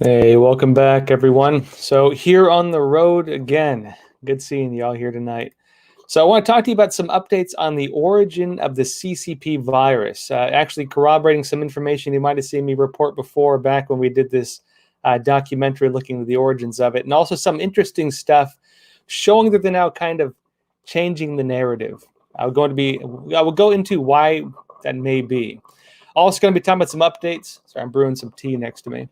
Hey, welcome back, everyone. So here on the road again. Good seeing y'all here tonight. So I want to talk to you about some updates on the origin of the CCP virus. Actually corroborating some information you might have seen me report before back when we did this documentary looking at the origins of it. And also some interesting stuff showing that they're now kind of changing the narrative. I will go into why that may be. Also going to be talking about some updates. Sorry, I'm brewing some tea next to me.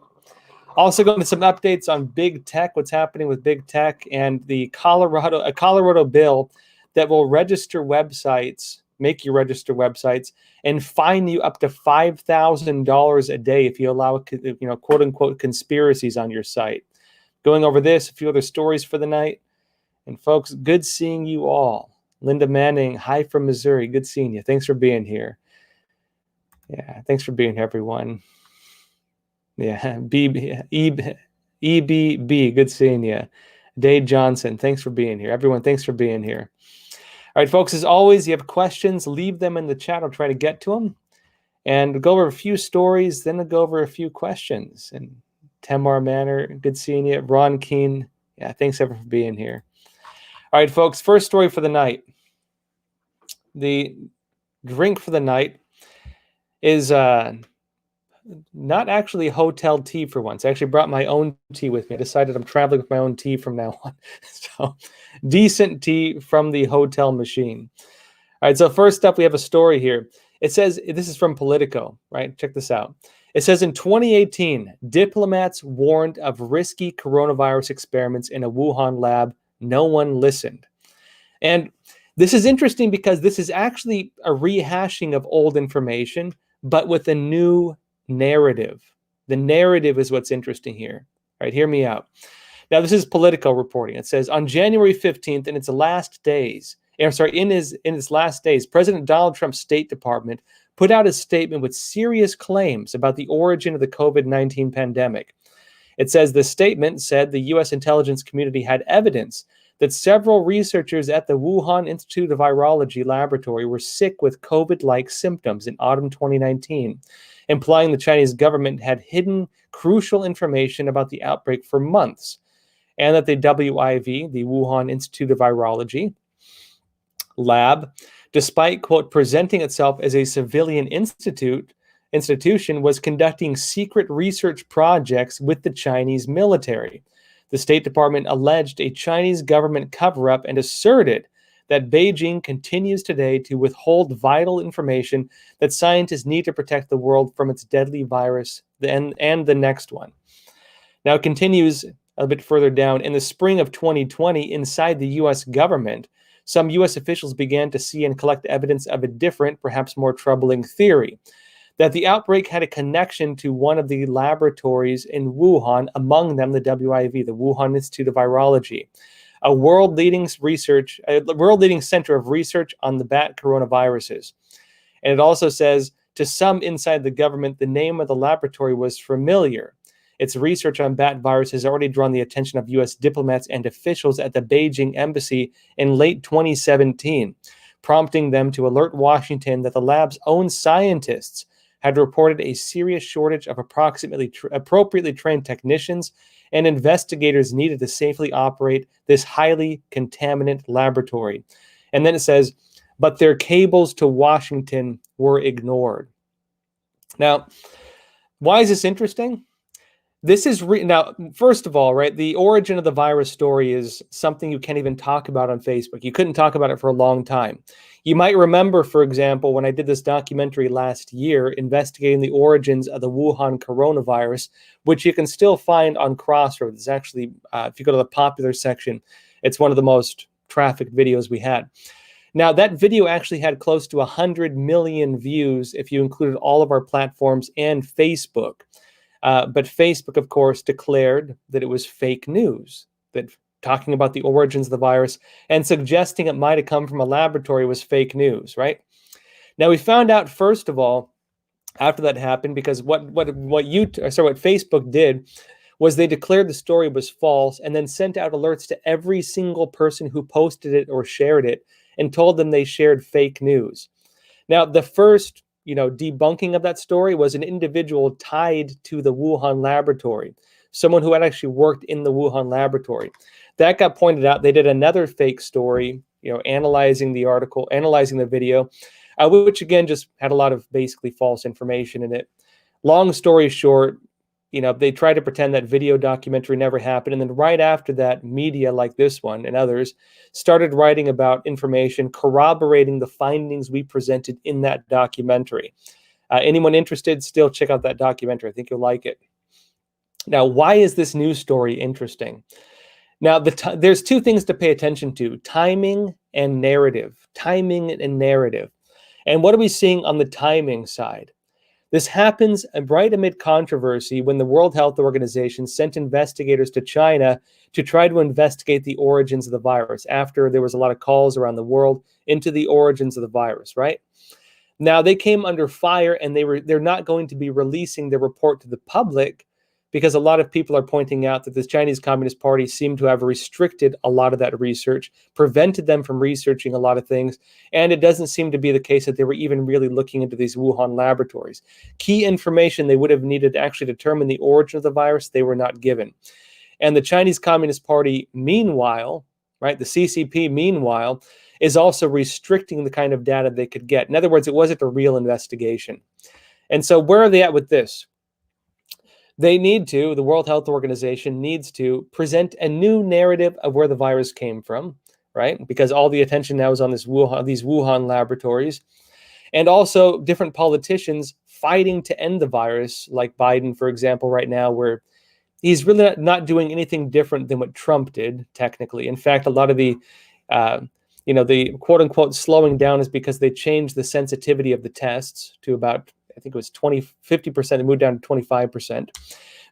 Also going to some updates on big tech, what's happening with big tech, and the Colorado bill that will register websites, make you register websites, and fine you up to $5,000 a day if you allow, quote unquote, conspiracies on your site. Going over this, a few other stories for the night, and folks, good seeing you all. Linda Manning, hi from Missouri. Good seeing you. Thanks for being here. Yeah, thanks for being here, everyone. Yeah, EBB, good seeing you. Dave Johnson, thanks for being here. Everyone, thanks for being here. All right, folks, as always, you have questions, leave them in the chat. I'll try to get to them. And we'll go over a few stories, then we'll go over a few questions. And Tamar Manor, good seeing you. Ron Keen, yeah, thanks everyone for being here. All right, folks, first story for the night. The drink for the night is not actually hotel tea for once. I actually brought my own tea with me. I decided I'm traveling with my own tea from now on. So decent tea from the hotel machine. All right, so first up, we have a story here. It says, this is from Politico, right? Check this out. It says, in 2018, diplomats warned of risky coronavirus experiments in a Wuhan lab. No one listened. And this is interesting because this is actually a rehashing of old information, but with a new narrative. The narrative is what's interesting here. All right, hear me out. Now, this is Politico reporting. It says, on January 15th, in its last days, President Donald Trump's State Department put out a statement with serious claims about the origin of the COVID-19 pandemic. It says the statement said the U.S. intelligence community had evidence that several researchers at the Wuhan Institute of Virology laboratory were sick with COVID-like symptoms in autumn 2019, implying the Chinese government had hidden crucial information about the outbreak for months, and that the WIV, the Wuhan Institute of Virology lab, despite, quote, presenting itself as a civilian institution, was conducting secret research projects with the Chinese military. The State Department alleged a Chinese government cover-up and asserted that Beijing continues today to withhold vital information that scientists need to protect the world from its deadly virus and the next one. Now, it continues a bit further down. In the spring of 2020, inside the U.S. government, some U.S. officials began to see and collect evidence of a different, perhaps more troubling theory, that the outbreak had a connection to one of the laboratories in Wuhan, among them the WIV, the Wuhan Institute of Virology, a world-leading center of research on the bat coronaviruses. And it also says, to some inside the government, the name of the laboratory was familiar. Its research on bat virus has already drawn the attention of U.S. diplomats and officials at the Beijing embassy in late 2017, prompting them to alert Washington that the lab's own scientists had reported a serious shortage of appropriately trained technicians and investigators needed to safely operate this highly contaminant laboratory. And then it says, but their cables to Washington were ignored. Now, why is this interesting? This is now, first of all, right, the origin of the virus story is something you can't even talk about on Facebook. You couldn't talk about it for a long time. You might remember, for example, when I did this documentary last year investigating the origins of the Wuhan coronavirus, which you can still find on Crossroads. It's actually, if you go to the popular section, it's one of the most trafficked videos we had. Now, that video actually had close to 100 million views if you included all of our platforms and Facebook. But Facebook, of course, declared that it was fake news, that talking about the origins of the virus and suggesting it might have come from a laboratory was fake news, right? Now, we found out, first of all, after that happened, because what Facebook did was they declared the story was false and then sent out alerts to every single person who posted it or shared it and told them they shared fake news. Now, the first debunking of that story was an individual tied to the Wuhan laboratory. someone who had actually worked in the Wuhan laboratory. That got pointed out. They did another fake story, analyzing the article, analyzing the video, which again just had a lot of basically false information in it. Long story short, they tried to pretend that video documentary never happened. And then right after that, media like this one and others started writing about information corroborating the findings we presented in that documentary. Anyone interested, still check out that documentary. I think you'll like it. Now, why is this news story interesting? Now, there's two things to pay attention to: timing and narrative. Timing and narrative. And what are we seeing on the timing side? This happens right amid controversy when the World Health Organization sent investigators to China to try to investigate the origins of the virus after there was a lot of calls around the world into the origins of the virus, right? Now, they came under fire, and they're not going to be releasing their report to the public because a lot of people are pointing out that the Chinese Communist Party seemed to have restricted a lot of that research, prevented them from researching a lot of things, and it doesn't seem to be the case that they were even really looking into these Wuhan laboratories. Key information they would have needed to actually determine the origin of the virus, they were not given. And the Chinese Communist Party, meanwhile, right, the CCP, meanwhile, is also restricting the kind of data they could get. In other words, it wasn't a real investigation. And so where are they at with this? The World Health Organization needs to present a new narrative of where the virus came from, right? Because all the attention now is on these Wuhan laboratories. And also different politicians fighting to end the virus, like Biden, for example, right now, where he's really not doing anything different than what Trump did, technically. In fact, a lot of the quote unquote slowing down is because they changed the sensitivity of the tests to about, I think it was 50%, it moved down to 25%,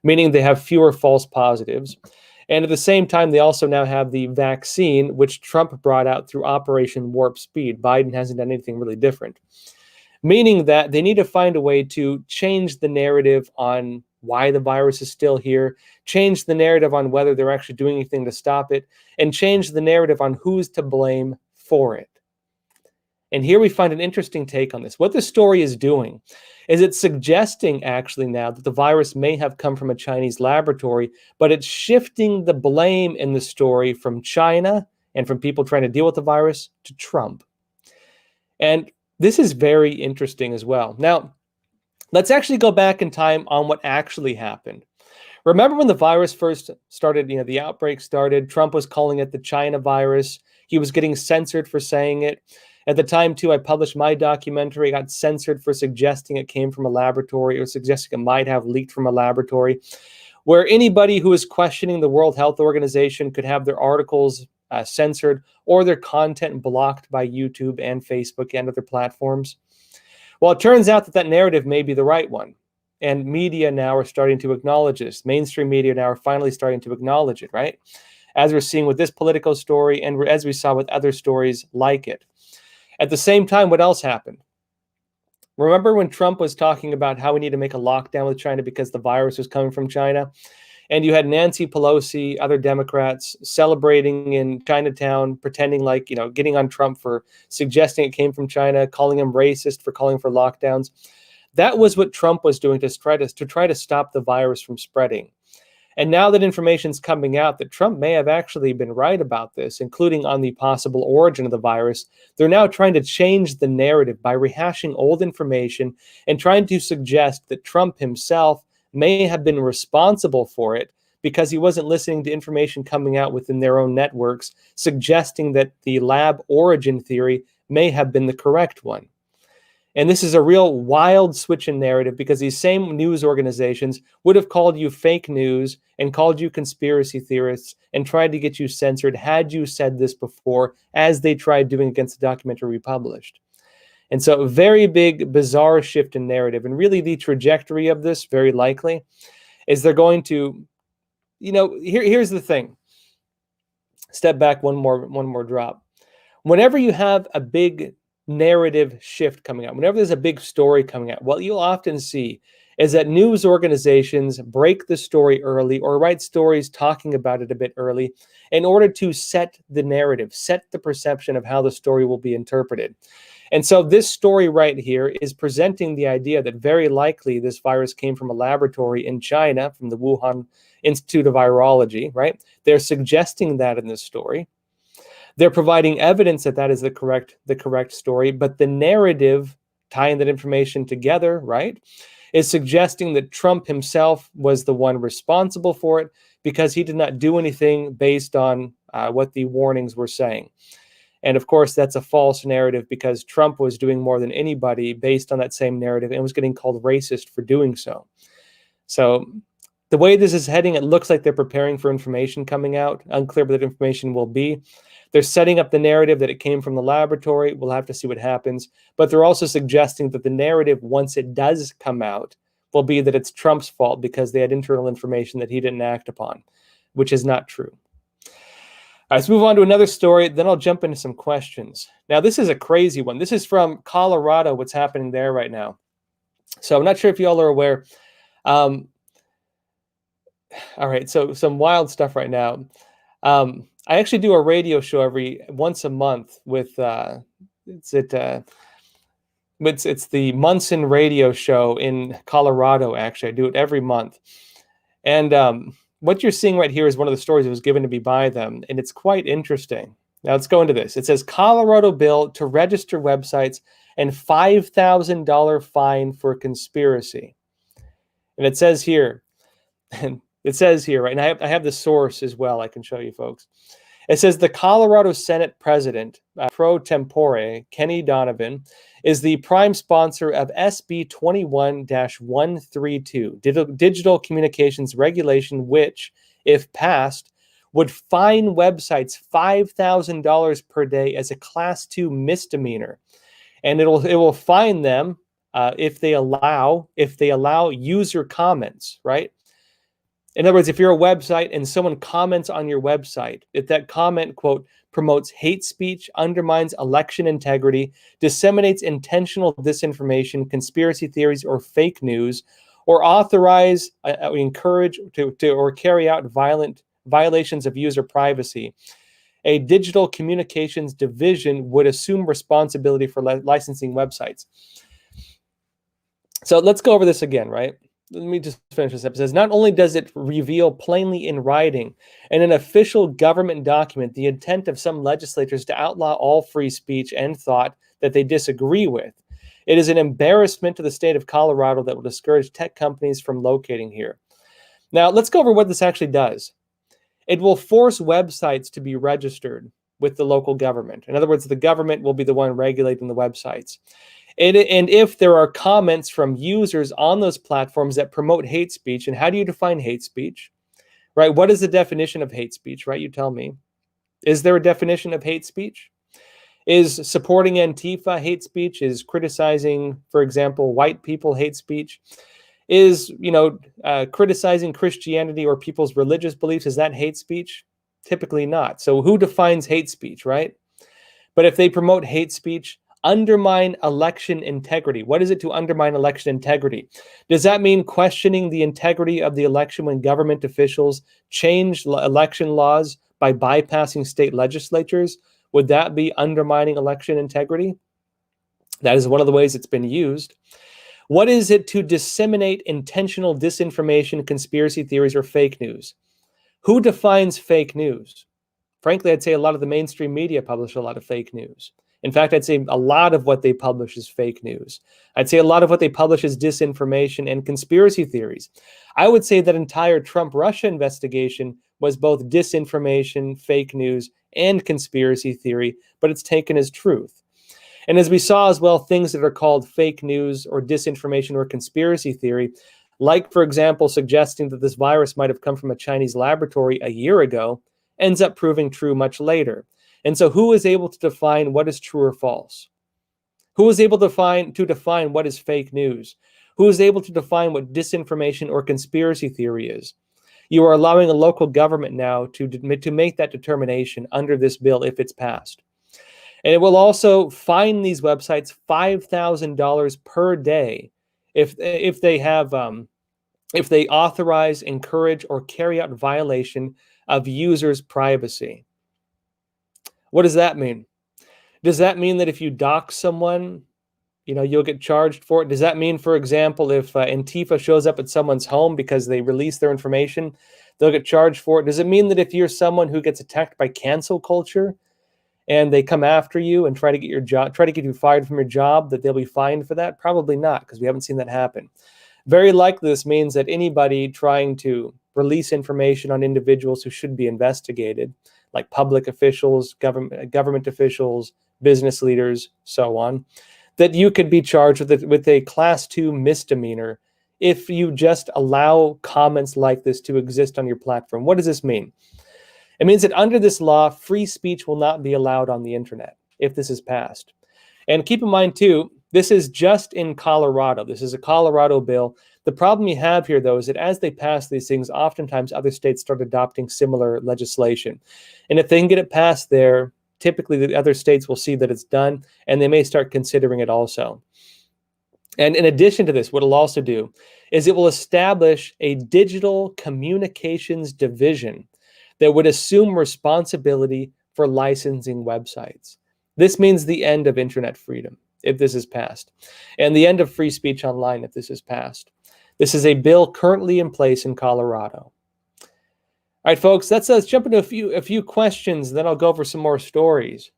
meaning they have fewer false positives. And at the same time, they also now have the vaccine, which Trump brought out through Operation Warp Speed. Biden hasn't done anything really different, meaning that they need to find a way to change the narrative on why the virus is still here, change the narrative on whether they're actually doing anything to stop it, and change the narrative on who's to blame for it. And here we find an interesting take on this. What the story is doing is it's suggesting actually now that the virus may have come from a Chinese laboratory, but it's shifting the blame in the story from China and from people trying to deal with the virus to Trump. And this is very interesting as well. Now, let's actually go back in time on what actually happened. Remember when the virus first started, the outbreak started, Trump was calling it the China virus. He was getting censored for saying it. At the time, too, I published my documentary. I got censored for suggesting it came from a laboratory or suggesting it might have leaked from a laboratory, where anybody who is questioning the World Health Organization could have their articles censored or their content blocked by YouTube and Facebook and other platforms. Well, it turns out that narrative may be the right one. And media now are starting to acknowledge this. Mainstream media now are finally starting to acknowledge it, right? As we're seeing with this political story and as we saw with other stories like it. At the same time, what else happened? Remember when Trump was talking about how we need to make a lockdown with China because the virus was coming from China? And you had Nancy Pelosi, other Democrats celebrating in Chinatown, pretending like, getting on Trump for suggesting it came from China, calling him racist for calling for lockdowns. That was what Trump was doing to try to stop the virus from spreading. And now that information's coming out that Trump may have actually been right about this, including on the possible origin of the virus, they're now trying to change the narrative by rehashing old information and trying to suggest that Trump himself may have been responsible for it because he wasn't listening to information coming out within their own networks, suggesting that the lab origin theory may have been the correct one. And this is a real wild switch in narrative because these same news organizations would have called you fake news and called you conspiracy theorists and tried to get you censored had you said this before, as they tried doing against the documentary we published. And so a very big, bizarre shift in narrative. And really the trajectory of this, very likely, is they're going to, here's the thing. Step back one more drop. Whenever you have a big narrative shift coming out, whenever there's a big story coming out, what you'll often see is that news organizations break the story early or write stories talking about it a bit early in order to set the narrative, set the perception of how the story will be interpreted. And so this story right here is presenting the idea that very likely this virus came from a laboratory in China, from the Wuhan Institute of Virology, right? They're suggesting that in this story. They're providing evidence that that is the correct story, but the narrative tying that information together, right, is suggesting that Trump himself was the one responsible for it because he did not do anything based on what the warnings were saying. And of course, that's a false narrative because Trump was doing more than anybody based on that same narrative and was getting called racist for doing so. So the way this is heading, it looks like they're preparing for information coming out. Unclear what that information will be. They're setting up the narrative that it came from the laboratory. We'll have to see what happens. But they're also suggesting that the narrative, once it does come out, will be that it's Trump's fault because they had internal information that he didn't act upon, which is not true. All right, let's move on to another story. Then I'll jump into some questions. Now, this is a crazy one. This is from Colorado, what's happening there right now. So I'm not sure if y'all are aware. All right, so some wild stuff right now. I actually do a radio show once a month with it's the Munson Radio Show in Colorado. Actually, I do it every month, and what you're seeing right here is one of the stories that was given to me by them, and it's quite interesting. Now let's go into this. It says Colorado bill to register websites and $5,000 fine for conspiracy, and it says here. Right now, I have the source as well. I can show you folks. It says the Colorado Senate President, pro tempore, Kenny Donovan, is the prime sponsor of SB 21-132, digital communications regulation, which, if passed, would fine websites $5,000 per day as a Class 2 misdemeanor, and it will fine them if they allow user comments, right? In other words, if you're a website and someone comments on your website, if that comment, quote, promotes hate speech, undermines election integrity, disseminates intentional disinformation, conspiracy theories, or fake news, or authorize, encourage or carry out violent violations of user privacy, a digital communications division would assume responsibility for licensing websites. So let's go over this again, right? Let me just finish this up. It says, not only does it reveal plainly in writing and an official government document the intent of some legislators to outlaw all free speech and thought that they disagree with, it is an embarrassment to the state of Colorado that will discourage tech companies from locating here. Now, let's go over what this actually does. It will force websites to be registered with the local government. In other words, the government will be the one regulating the websites. And if there are comments from users on those platforms that promote hate speech, and how do you define hate speech, right? What is the definition of hate speech, right? You tell me. Is there a definition of hate speech? Is supporting Antifa hate speech? Is criticizing, for example, white people hate speech? Is, criticizing Christianity or people's religious beliefs, is that hate speech? Typically not. So who defines hate speech, right? But if they promote hate speech, undermine election integrity. What is it to undermine election integrity? Does that mean questioning the integrity of the election when government officials change election laws by bypassing state legislatures? Would that be undermining election integrity? That is one of the ways it's been used. What is it to disseminate intentional disinformation, conspiracy theories, or fake news? Who defines fake news? Frankly, I'd say a lot of the mainstream media publish a lot of fake news. In fact, I'd say a lot of what they publish is fake news. I'd say a lot of what they publish is disinformation and conspiracy theories. I would say that entire Trump-Russia investigation was both disinformation, fake news, and conspiracy theory, but it's taken as truth. And as we saw as well, things that are called fake news or disinformation or conspiracy theory, like, for example, suggesting that this virus might have come from a Chinese laboratory a year ago, ends up proving true much later. And so who is able to define what is true or false? Who is able to define what is fake news? Who is able to define what disinformation or conspiracy theory is? You are allowing a local government now to make that determination under this bill if it's passed. And it will also fine these websites $5,000 per day if they authorize, encourage, or carry out violation of users' privacy. What does that mean? Does that mean that if you dox someone, you'll get charged for it? Does that mean, for example, if Antifa shows up at someone's home because they release their information, they'll get charged for it? Does it mean that if you're someone who gets attacked by cancel culture and they come after you and try to get you fired from your job, that they'll be fined for that? Probably not, because we haven't seen that happen. Very likely this means that anybody trying to release information on individuals who should be investigated, like public officials, government officials, business leaders, so on, that you could be charged with a class 2 misdemeanor if you just allow comments like this to exist on your platform. What does this mean? It means that under this law, free speech will not be allowed on the internet if this is passed. And keep in mind, too, this is just in Colorado. This is a Colorado bill. The problem you have here, though, is that as they pass these things, oftentimes other states start adopting similar legislation. And if they can get it passed there, typically the other states will see that it's done, and they may start considering it also. And in addition to this, what it'll also do is it will establish a digital communications division that would assume responsibility for licensing websites. This means the end of internet freedom if this is passed, and the end of free speech online if this is passed. This is a bill currently in place in Colorado. All right, folks, let's jump into a few questions, then I'll go over some more stories.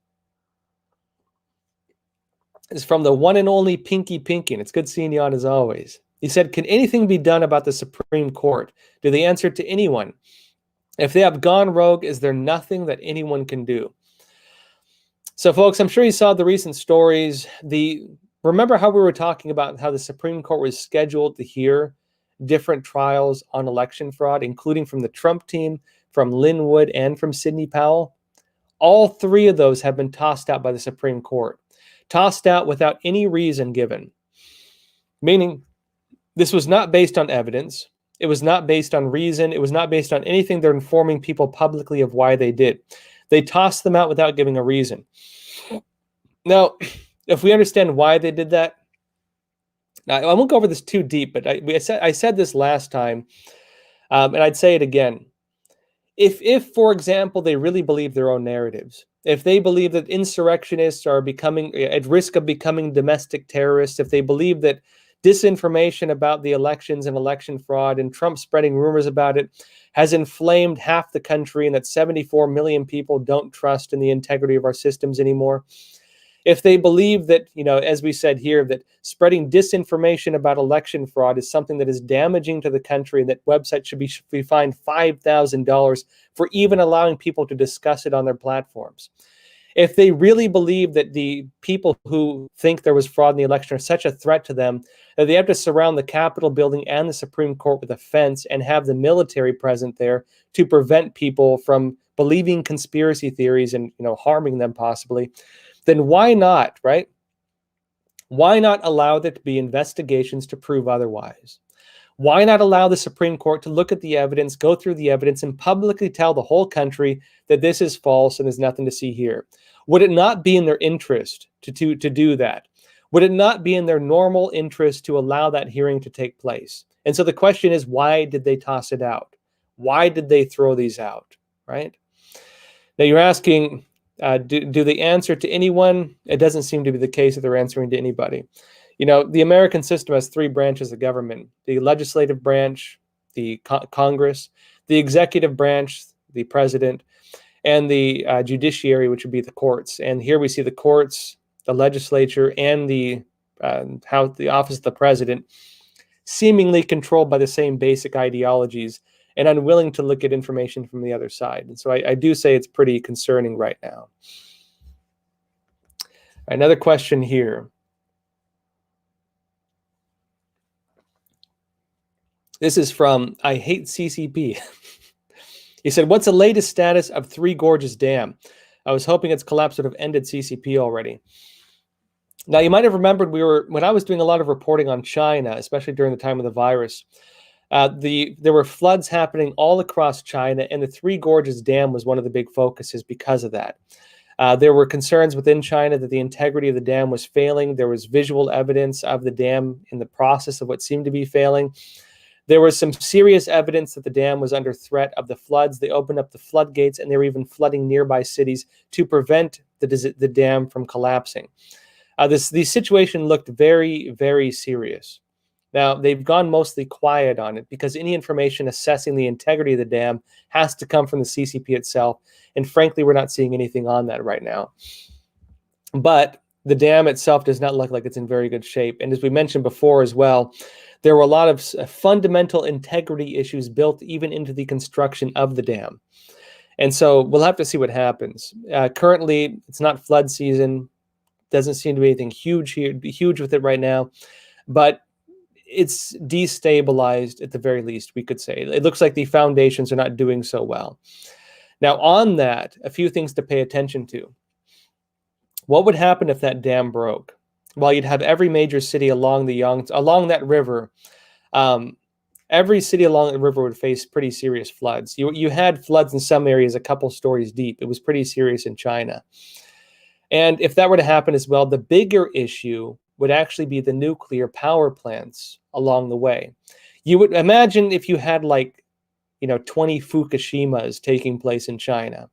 This is from the one and only Pinky, and it's good seeing you on as always. He said, can anything be done about the Supreme Court? Do they answer to anyone? If they have gone rogue, is there nothing that anyone can do? So, folks, I'm sure you saw the recent stories. Remember how we were talking about how the Supreme Court was scheduled to hear different trials on election fraud, including from the Trump team, from Lin Wood, and from Sidney Powell? All three of those have been tossed out by the Supreme Court. Tossed out without any reason given. Meaning, this was not based on evidence. It was not based on reason. It was not based on anything they're informing people publicly of why they did. They tossed them out without giving a reason. Now, if we understand why they did that, now I won't go over this too deep, but I said this last time, and I'd say it again. If, for example, they really believe their own narratives, if they believe that insurrectionists are becoming at risk of becoming domestic terrorists, if they believe that disinformation about the elections and election fraud and Trump spreading rumors about it has inflamed half the country and that 74 million people don't trust in the integrity of our systems anymore. If they believe that, as we said here, that spreading disinformation about election fraud is something that is damaging to the country and that websites should be fined $5,000 for even allowing people to discuss it on their platforms. If they really believe that the people who think there was fraud in the election are such a threat to them that they have to surround the Capitol building and the Supreme Court with a fence and have the military present there to prevent people from believing conspiracy theories and harming them possibly, then why not, right? Why not allow there to be investigations to prove otherwise? Why not allow the Supreme Court to look at the evidence, go through the evidence, and publicly tell the whole country that this is false and there's nothing to see here? Would it not be in their interest to do that? Would it not be in their normal interest to allow that hearing to take place? And so the question is, why did they toss it out? Why did they throw these out, right? Now you're asking, do they answer to anyone? It doesn't seem to be the case that they're answering to anybody. The American system has three branches of government: the legislative branch, the Congress, the executive branch, the president, and the judiciary, which would be the courts. And here we see the courts, the legislature, and the office of the president seemingly controlled by the same basic ideologies and unwilling to look at information from the other side. And so I do say it's pretty concerning right now. Another question here. This is from I Hate CCP. He said, what's the latest status of Three Gorges Dam? I was hoping its collapse would have ended CCP already. Now, you might have remembered when I was doing a lot of reporting on China, especially during the time of the virus, there were floods happening all across China, and the Three Gorges Dam was one of the big focuses because of that. There were concerns within China that the integrity of the dam was failing. There was visual evidence of the dam in the process of what seemed to be failing. There was some serious evidence that the dam was under threat of the floods. They opened up the floodgates, and they were even flooding nearby cities to prevent the dam from collapsing. The situation looked very, very serious. Now, they've gone mostly quiet on it because any information assessing the integrity of the dam has to come from the CCP itself. And frankly, we're not seeing anything on that right now. But the dam itself does not look like it's in very good shape. And as we mentioned before as well, there were a lot of fundamental integrity issues built even into the construction of the dam. And so we'll have to see what happens. Currently, it's not flood season. Doesn't seem to be anything huge with it right now. But it's destabilized at the very least, we could say. It looks like the foundations are not doing so well. Now, on that, a few things to pay attention to. What would happen if that dam broke? Well, you'd have every major city along that river. Every city along the river would face pretty serious floods. You had floods in some areas a couple stories deep. It was pretty serious in China. And if that were to happen as well, the bigger issue would actually be the nuclear power plants along the way. You would imagine if you had 20 Fukushimas taking place in China.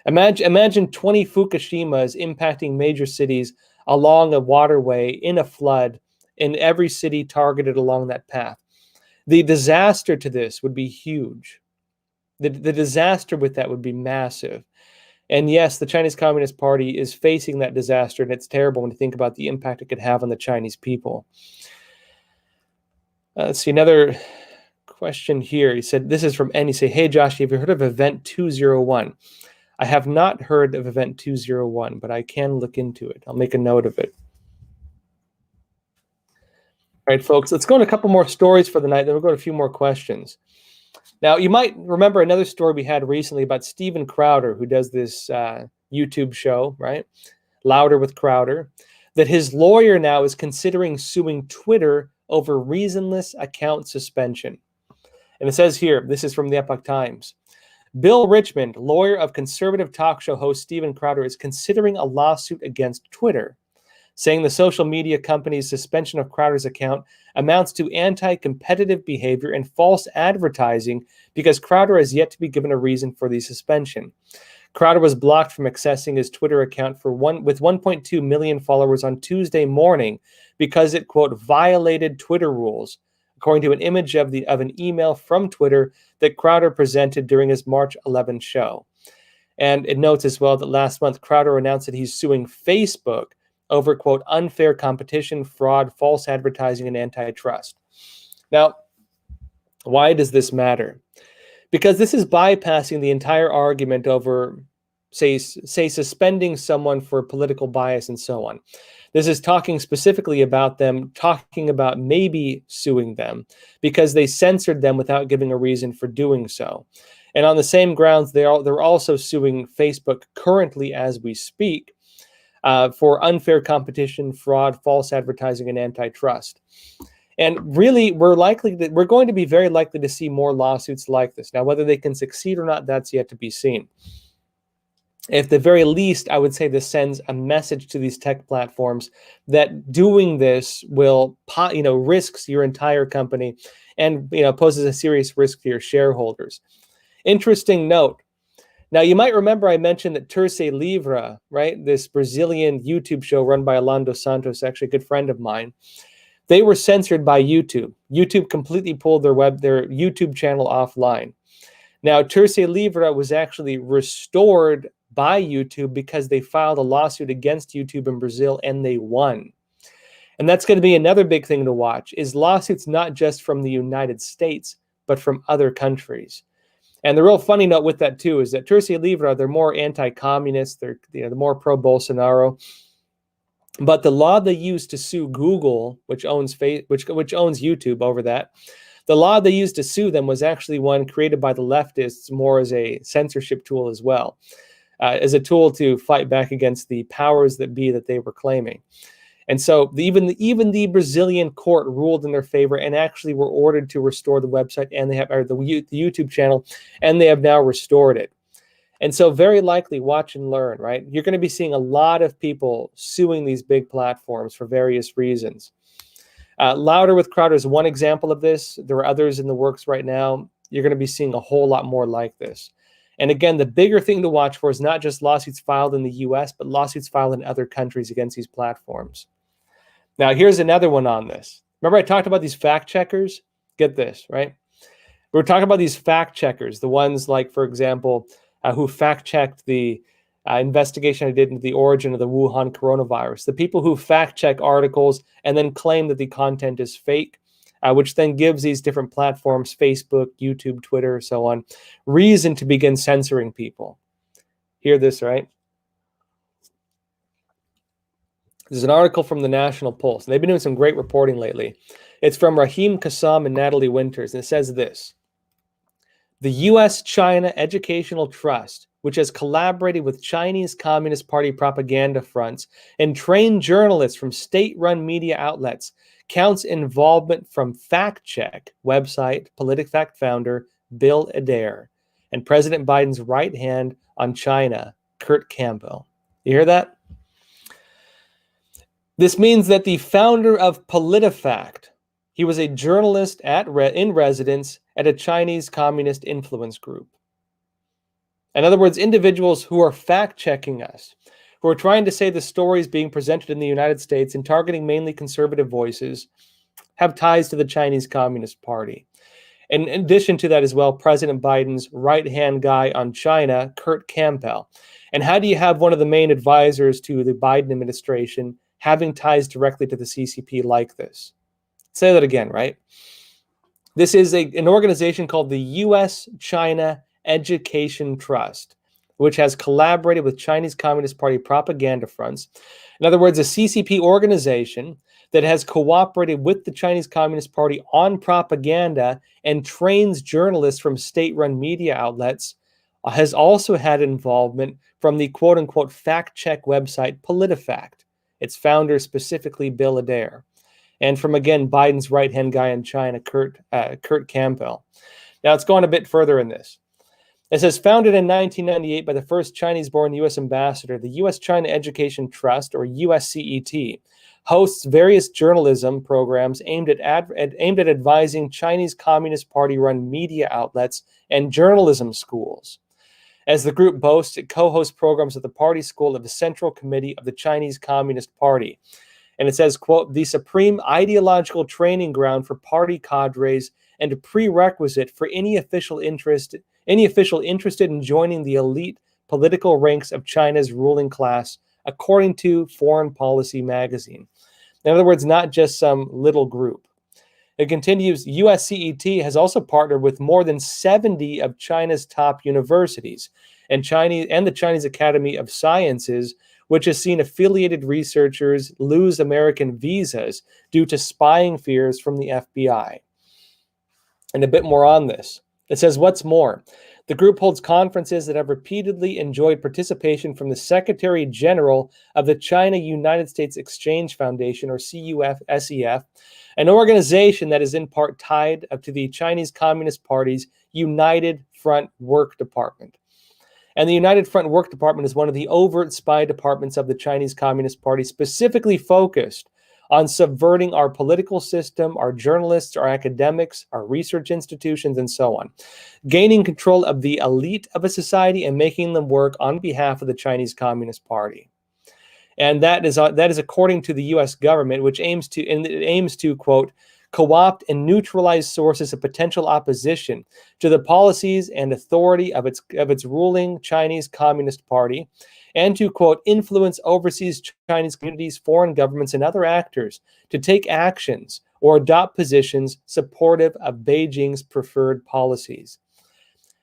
Imagine 20 Fukushimas impacting major cities along a waterway in a flood in every city targeted along that path. The disaster to this would be huge. The disaster with that would be massive. And yes, the Chinese Communist Party is facing that disaster, and it's terrible when you think about the impact it could have on the Chinese people. Let's see, another question here. He said, this is from N. He said, hey, Josh, have you heard of Event 201? I have not heard of Event 201, but I can look into it. I'll make a note of it. All right, folks, let's go into a couple more stories for the night, then we'll go to a few more questions. Now, you might remember another story we had recently about Steven Crowder, who does this YouTube show, right? Louder with Crowder, that his lawyer now is considering suing Twitter over reasonless account suspension. And it says here, this is from the Epoch Times. Bill Richmond, lawyer of conservative talk show host Steven Crowder, is considering a lawsuit against Twitter, saying the social media company's suspension of Crowder's account amounts to anti-competitive behavior and false advertising because Crowder has yet to be given a reason for the suspension. Crowder was blocked from accessing his Twitter account with 1.2 million followers on Tuesday morning because it, quote, violated Twitter rules, according to an image of an email from Twitter that Crowder presented during his March 11 show. And it notes as well that last month, Crowder announced that he's suing Facebook over, quote, unfair competition, fraud, false advertising, and antitrust. Now, why does this matter? Because this is bypassing the entire argument over, say suspending someone for political bias and so on. This is talking specifically about them, talking about maybe suing them because they censored them without giving a reason for doing so. And on the same grounds, they're also suing Facebook currently as we speak, for unfair competition, fraud, false advertising, and antitrust. And really, we're going to be very likely to see more lawsuits like this. Now, whether they can succeed or not, that's yet to be seen. At the very least, I would say this sends a message to these tech platforms that doing this will, risks your entire company and, poses a serious risk to your shareholders. Interesting note. Now, you might remember I mentioned that Terce Livre, right, this Brazilian YouTube show run by Alando Santos, actually a good friend of mine, they were censored by YouTube. YouTube completely pulled their YouTube channel offline. Now, Terce Livre was actually restored by YouTube because they filed a lawsuit against YouTube in Brazil and they won. And that's going to be another big thing to watch, is lawsuits not just from the United States, but from other countries. And the real funny note with that, too, is that Terce Livre, they're more anti-communist. They're more pro-Bolsonaro. But the law they used to sue Google, which owns YouTube over that, the law they used to sue them was actually one created by the leftists more as a censorship tool as well, as a tool to fight back against the powers that be that they were claiming. And so even the Brazilian court ruled in their favor and actually were ordered to restore the website and the YouTube channel, and they have now restored it. And so very likely, watch and learn, right? You're going to be seeing a lot of people suing these big platforms for various reasons. Louder with Crowder is one example of this. There are others in the works right now. You're going to be seeing a whole lot more like this. And again, the bigger thing to watch for is not just lawsuits filed in the US, but lawsuits filed in other countries against these platforms. Now, here's another one on this. Remember I talked about these fact checkers? Get this, right? We're talking about these fact checkers, the ones like, for example, who fact checked the investigation I did into the origin of the Wuhan coronavirus, the people who fact check articles and then claim that the content is fake, which then gives these different platforms, Facebook, YouTube, Twitter, so on, reason to begin censoring people. Hear this, right? This is an article from the National Pulse. They've been doing some great reporting lately. It's from Rahim Kassam and Natalie Winters, and it says this. The U.S.-China Educational Trust, which has collaborated with Chinese Communist Party propaganda fronts and trained journalists from state-run media outlets, counts involvement from fact-check website PolitiFact founder Bill Adair and President Biden's right hand on China, Kurt Campbell. You hear that? This means that the founder of PolitiFact, he was a journalist in residence at a Chinese communist influence group. In other words, individuals who are fact-checking us, who are trying to say the stories being presented in the United States and targeting mainly conservative voices, have ties to the Chinese Communist Party. And in addition to that as well, President Biden's right-hand guy on China, Kurt Campbell. And how do you have one of the main advisors to the Biden administration having ties directly to the CCP like this? Say that again, right? This is an organization called the U.S.-China Education Trust, which has collaborated with Chinese Communist Party propaganda fronts. In other words, a CCP organization that has cooperated with the Chinese Communist Party on propaganda and trains journalists from state-run media outlets, has also had involvement from the quote-unquote fact-check website PolitiFact, its founder specifically Bill Adair, and from, again, Biden's right-hand guy in China, Kurt Campbell. Now, let's go on a bit further in this. It says, founded in 1998 by the first Chinese-born U.S. ambassador, the U.S.-China Education Trust, or USCET, hosts various journalism programs aimed at advising Chinese Communist Party-run media outlets and journalism schools. As the group boasts, it co-hosts programs at the Party School of the Central Committee of the Chinese Communist Party. And it says, quote, the supreme ideological training ground for party cadres and a prerequisite for any official interested in joining the elite political ranks of China's ruling class, according to Foreign Policy magazine. In other words, not just some little group. It continues, USCET has also partnered with more than 70 of China's top universities and the Chinese Academy of Sciences, which has seen affiliated researchers lose American visas due to spying fears from the FBI. And a bit more on this. It says, what's more, the group holds conferences that have repeatedly enjoyed participation from the Secretary General of the China-United States Exchange Foundation, or CUF-SEF, an organization that is in part tied up to the Chinese Communist Party's United Front Work Department. And the United Front Work Department is one of the overt spy departments of the Chinese Communist Party, specifically focused on subverting our political system, our journalists, our academics, our research institutions, and so on, gaining control of the elite of a society and making them work on behalf of the Chinese Communist Party. And that is according to the U.S. government, which aims to, quote, co-opt and neutralize sources of potential opposition to the policies and authority of its ruling Chinese Communist Party, and to, quote, influence overseas Chinese communities, foreign governments, and other actors to take actions or adopt positions supportive of Beijing's preferred policies.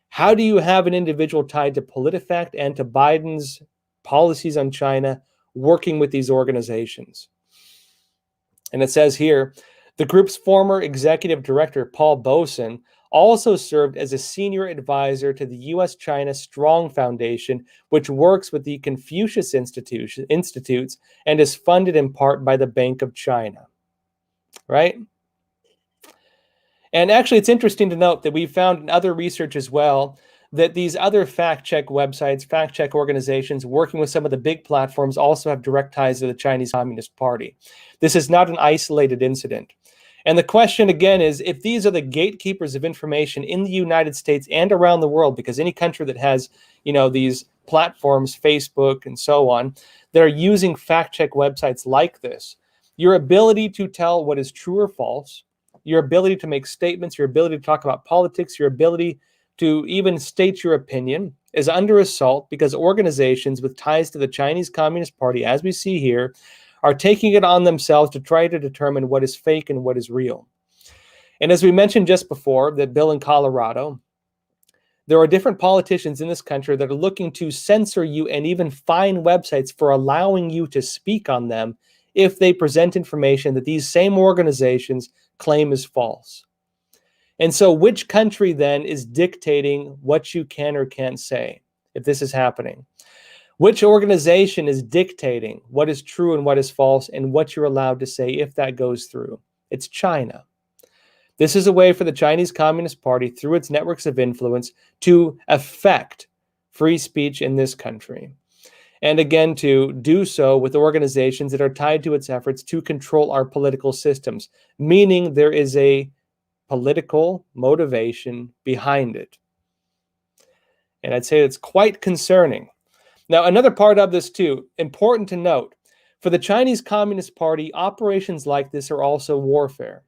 How do you have an individual tied to PolitiFact and to Biden's policies on China working with these organizations? And it says here, the group's former executive director, Paul Boson, also served as a senior advisor to the U.S.-China Strong Foundation, which works with the Confucius Institutes and is funded in part by the Bank of China. Right? And actually, it's interesting to note that we found in other research as well that these other fact-check websites, fact-check organizations working with some of the big platforms also have direct ties to the Chinese Communist Party. This is not an isolated incident. And the question again is, if these are the gatekeepers of information in the United States and around the world, because any country that has, these platforms, Facebook and so on, that are using fact check websites like this, your ability to tell what is true or false, your ability to make statements, your ability to talk about politics, your ability to even state your opinion is under assault because organizations with ties to the Chinese Communist Party, as we see here, are taking it on themselves to try to determine what is fake and what is real. And as we mentioned just before, that bill in Colorado, there are different politicians in this country that are looking to censor you and even fine websites for allowing you to speak on them if they present information that these same organizations claim is false. And so which country then is dictating what you can or can't say if this is happening? Which organization is dictating what is true and what is false and what you're allowed to say if that goes through? It's China. This is a way for the Chinese Communist Party, through its networks of influence, to affect free speech in this country. And again, to do so with organizations that are tied to its efforts to control our political systems, meaning there is a political motivation behind it. And I'd say it's quite concerning. Now, another part of this too, important to note, for the Chinese Communist Party, operations like this are also warfare.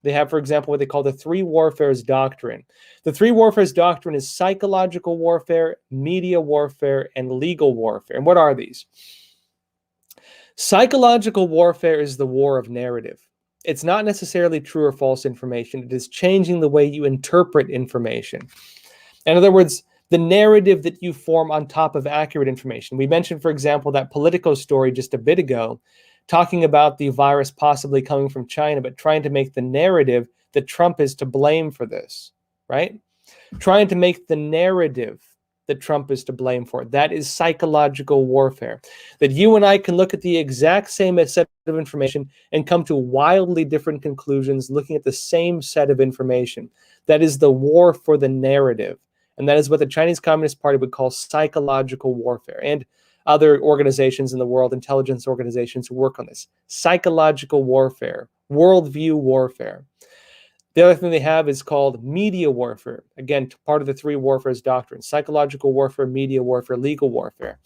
They have, for example, what they call the three warfares doctrine. The three warfares doctrine is psychological warfare, media warfare, and legal warfare. And what are these? Psychological warfare is the war of narrative. It's not necessarily true or false information. It is changing the way you interpret information. In other words, the narrative that you form on top of accurate information. We mentioned, for example, that Politico story just a bit ago, talking about the virus possibly coming from China, but trying to make the narrative that Trump is to blame for this, right? Trying to make the narrative that Trump is to blame for it. That is psychological warfare. That you and I can look at the exact same set of information and come to wildly different conclusions looking at the same set of information. That is the war for the narrative. And that is what the Chinese Communist Party would call psychological warfare. And other organizations in the world, intelligence organizations who work on this. Psychological warfare, worldview warfare. The other thing they have is called media warfare. Again, part of the three warfares doctrine. Psychological warfare, media warfare, legal warfare.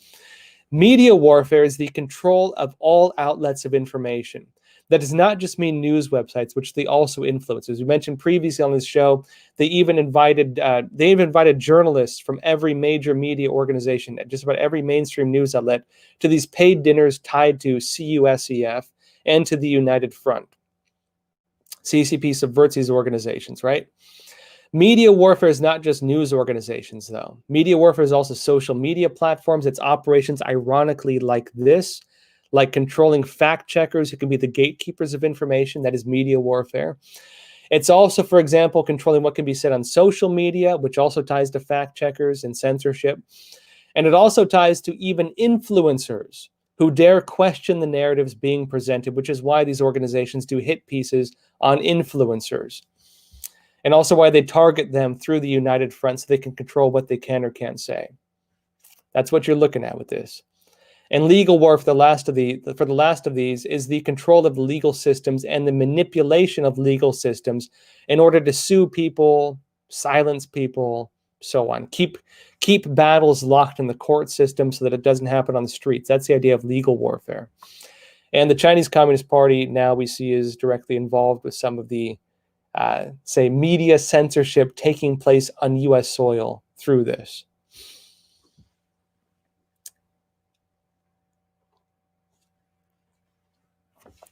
Media warfare is the control of all outlets of information. That does not just mean news websites, which they also influence. As we mentioned previously on this show, they even invited journalists from every major media organization, just about every mainstream news outlet, to these paid dinners tied to CUSEF and to the United Front. CCP subverts these organizations, right? Media warfare is not just news organizations, though. Media warfare is also social media platforms. It's operations, ironically, like this, like controlling fact checkers who can be the gatekeepers of information. That is media warfare. It's also, for example, controlling what can be said on social media, which also ties to fact checkers and censorship. And it also ties to even influencers who dare question the narratives being presented, which is why these organizations do hit pieces on influencers. And also why they target them through the United Front so they can control what they can or can't say. That's what you're looking at with this. And legal war for the last of these is the control of the legal systems and the manipulation of legal systems in order to sue people, silence people, so on. Keep battles locked in the court system so that it doesn't happen on the streets. That's the idea of legal warfare. And the Chinese Communist Party now we see is directly involved with some of the, media censorship taking place on U.S. soil through this.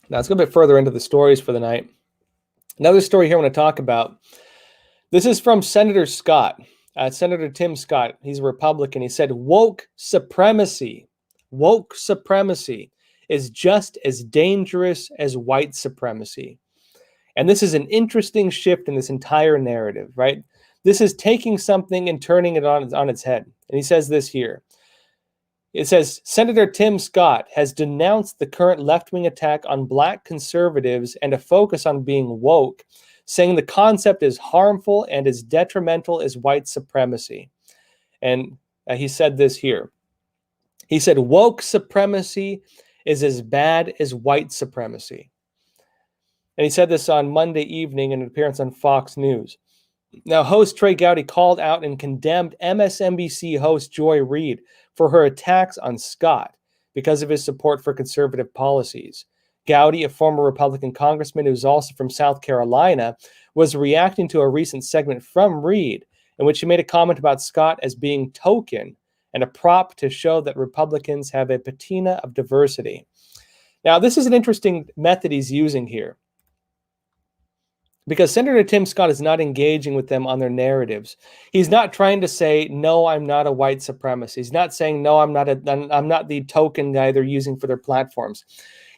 Now, let's go a bit further into the stories for the night. Another story here I want to talk about. This is from Senator Scott, Senator Tim Scott. He's a Republican. He said, woke supremacy is just as dangerous as white supremacy. And this is an interesting shift in this entire narrative, right? This is taking something and turning it on its head. And he says this here. It says, Senator Tim Scott has denounced the current left-wing attack on black conservatives and a focus on being woke, saying the concept is harmful and as detrimental as white supremacy. And he said this here. He said, woke supremacy is as bad as white supremacy. And he said this on Monday evening in an appearance on Fox News. Now, host Trey Gowdy called out and condemned MSNBC host Joy Reid for her attacks on Scott because of his support for conservative policies. Gowdy, a former Republican congressman who's also from South Carolina, was reacting to a recent segment from Reid in which he made a comment about Scott as being token and a prop to show that Republicans have a patina of diversity. Now, this is an interesting method he's using here, because Senator Tim Scott is not engaging with them on their narratives. He's not trying to say, no, I'm not a white supremacist. He's not saying, no, I'm not the token guy they're using for their platforms.